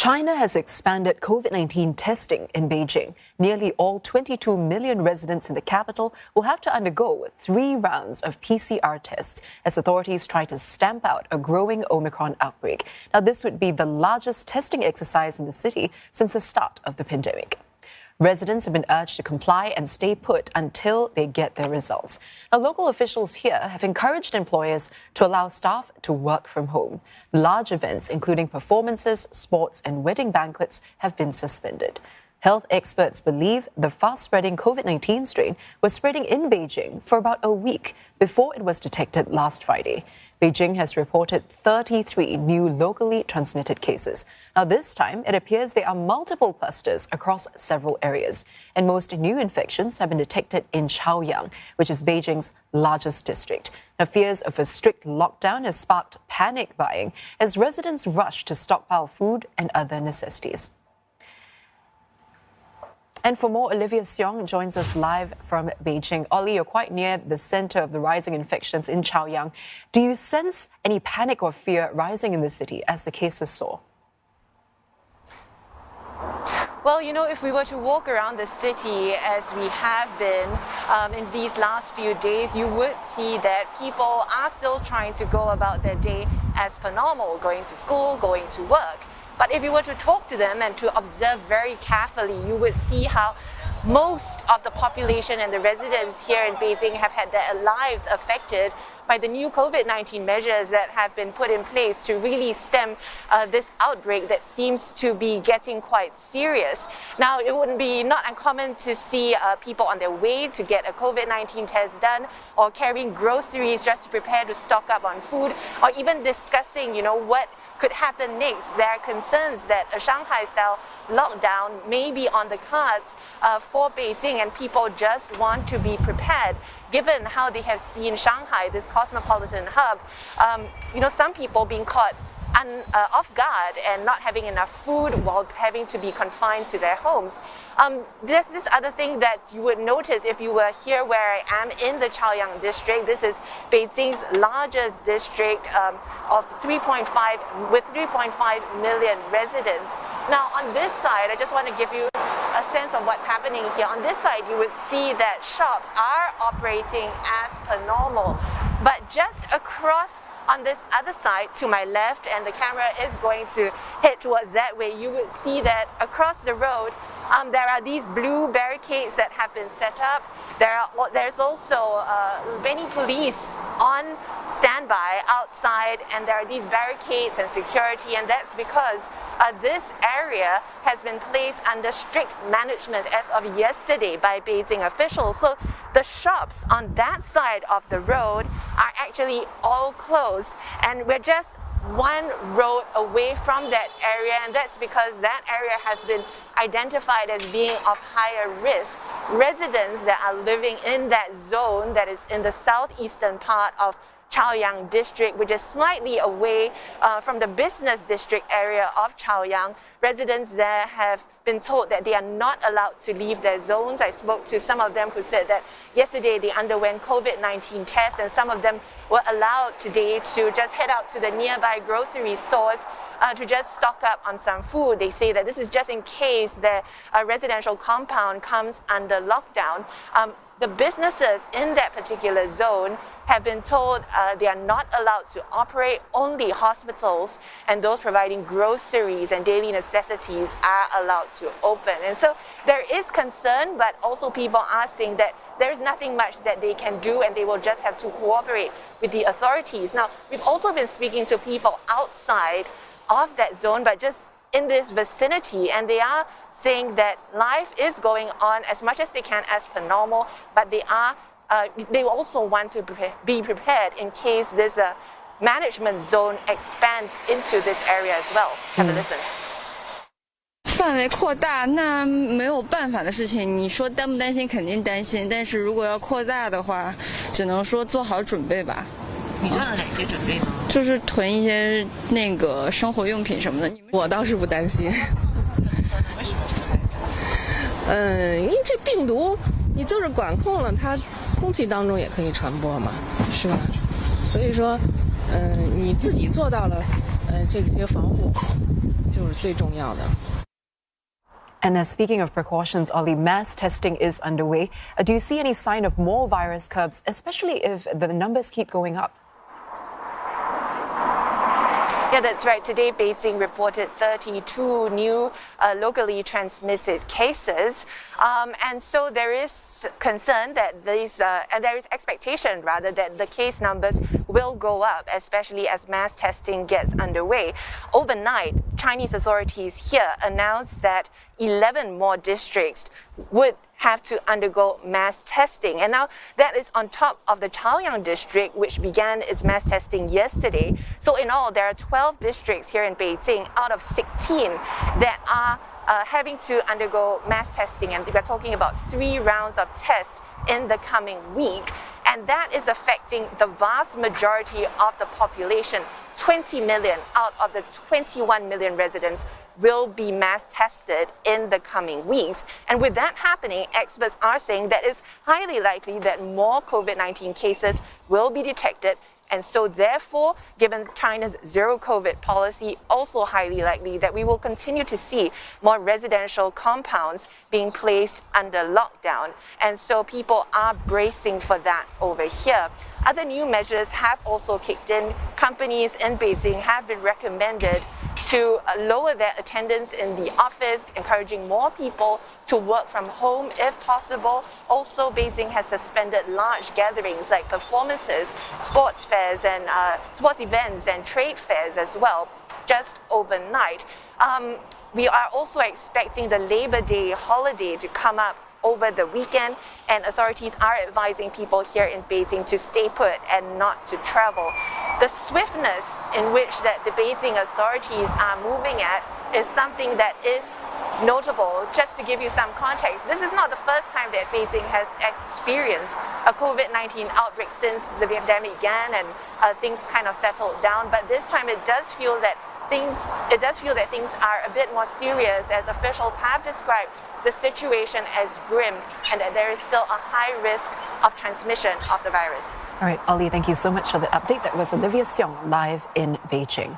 China has expanded COVID-19 testing in Beijing. Nearly all 22 million residents in the capital will have to undergo 3 rounds of PCR tests as authorities try to stamp out a growing Omicron outbreak. Now, this would be the largest testing exercise in the city since the start of the pandemic. Residents have been urged to comply and stay put until they get their results. Now, local officials here have encouraged employers to allow staff to work from home. Large events, including performances, sports, and wedding banquets, have been suspended. Health experts believe the fast-spreading COVID-19 strain was spreading in Beijing for about a week before it was detected last Friday. Beijing has reported 33 new locally transmitted cases. Now, this time, it appears there are multiple clusters across several areas. And most new infections have been detected in Chaoyang, which is Beijing's largest district. Now, fears of a strict lockdown have sparked panic buying as residents rush to stockpile food and other necessities. And for more, Olivia Siong joins us live from Beijing. Ollie, you're quite near the center of the rising infections in Chaoyang. Do you sense any panic or fear rising in the city as the cases soar? Well, if we were to walk around the city as we have been in these last few days, you would see that people are still trying to go about their day as per normal, going to school, going to work. But if you were to talk to them and to observe very carefully, you would see how most of the population and the residents here in Beijing have had their lives affected by the new COVID-19 measures that have been put in place to really stem this outbreak that seems to be getting quite serious. Now, it wouldn't be not uncommon to see people on their way to get a COVID-19 test done or carrying groceries just to prepare to stock up on food, or even discussing, what could happen next. There are concerns that a Shanghai-style lockdown may be on the cards for Beijing, and people just want to be prepared. Given how they have seen Shanghai, this cosmopolitan hub, some people being caught off guard and not having enough food while having to be confined to their homes. There's this other thing that you would notice if you were here where I am in the Chaoyang district. This is Beijing's largest district with 3.5 million residents. Now, on this side, I just want to give you a sense of what's happening here. On this side, you would see that shops are operating as per normal, but just across on this other side to my left, and the camera is going to head towards that way, you would see that across the road there are these blue barricades that have been set up. There's also many police on standby outside, and there are these barricades and security, and that's because this area has been placed under strict management as of yesterday by Beijing officials. So the shops on that side of the road are actually all closed, and we're just one road away from that area, and that's because that area has been identified as being of higher risk. Residents that are living in that zone that is in the southeastern part of Chaoyang district, which is slightly away from the business district area of Chaoyang. Residents there have been told that they are not allowed to leave their zones. I spoke to some of them who said that yesterday they underwent COVID-19 tests, and some of them were allowed today to just head out to the nearby grocery stores to just stock up on some food. They say that this is just in case the residential compound comes under lockdown. The businesses in that particular zone have been told they are not allowed to operate. Only hospitals and those providing groceries and daily necessities are allowed to open. And so there is concern, but also people are saying that there's nothing much that they can do, and they will just have to cooperate with the authorities. Now, we've also been speaking to people outside of that zone, but just in this vicinity, and they are saying that life is going on as much as they can as per normal, but they also want to be prepared in case this management zone expands into this area as well. Have a listen. 范围扩大，那没有办法的事情。你说担不担心？肯定担心。但是如果要扩大的话，只能说做好准备吧。你做了哪些准备呢？就是囤一些那个生活用品什么的。我倒是不担心。为什么不担心？因为这病毒你就是管控了，它空气当中也可以传播嘛，是吧？所以说，你自己做到了这些防护，就是最重要的。And speaking of precautions, Ollie, mass testing is underway. Do you see any sign of more virus curves, especially if the numbers keep going up? Yeah, that's right. Today, Beijing reported 32 new locally transmitted cases. And so there is concern that and there is expectation rather that the case numbers will go up, especially as mass testing gets underway. Overnight, Chinese authorities here announced that 11 more districts would have to undergo mass testing. And now that is on top of the Chaoyang district, which began its mass testing yesterday. So in all, there are 12 districts here in Beijing out of 16 that are having to undergo mass testing. And we're talking about 3 rounds of tests in the coming week. And that is affecting the vast majority of the population. 20 million out of the 21 million residents will be mass tested in the coming weeks. And with that happening, experts are saying that it's highly likely that more COVID-19 cases will be detected. And so therefore, given China's zero COVID policy, also highly likely that we will continue to see more residential compounds being placed under lockdown. And so people are bracing for that over here. Other new measures have also kicked in. Companies in Beijing have been recommended to lower their attendance in the office, encouraging more people to work from home if possible. Also, Beijing has suspended large gatherings like performances, sports fairs and sports events and trade fairs as well, just overnight. We are also expecting the Labor Day holiday to come up over the weekend, and authorities are advising people here in Beijing to stay put and not to travel. The swiftness in which that the Beijing authorities are moving at is something that is notable. Just to give you some context, this is not the first time that Beijing has experienced a COVID-19 outbreak since the pandemic began and things kind of settled down. But this time it does feel that things are a bit more serious, as officials have described the situation as grim and that there is still a high risk of transmission of the virus. All right, Ollie, thank you so much for the update. That was Olivia Siong live in Beijing.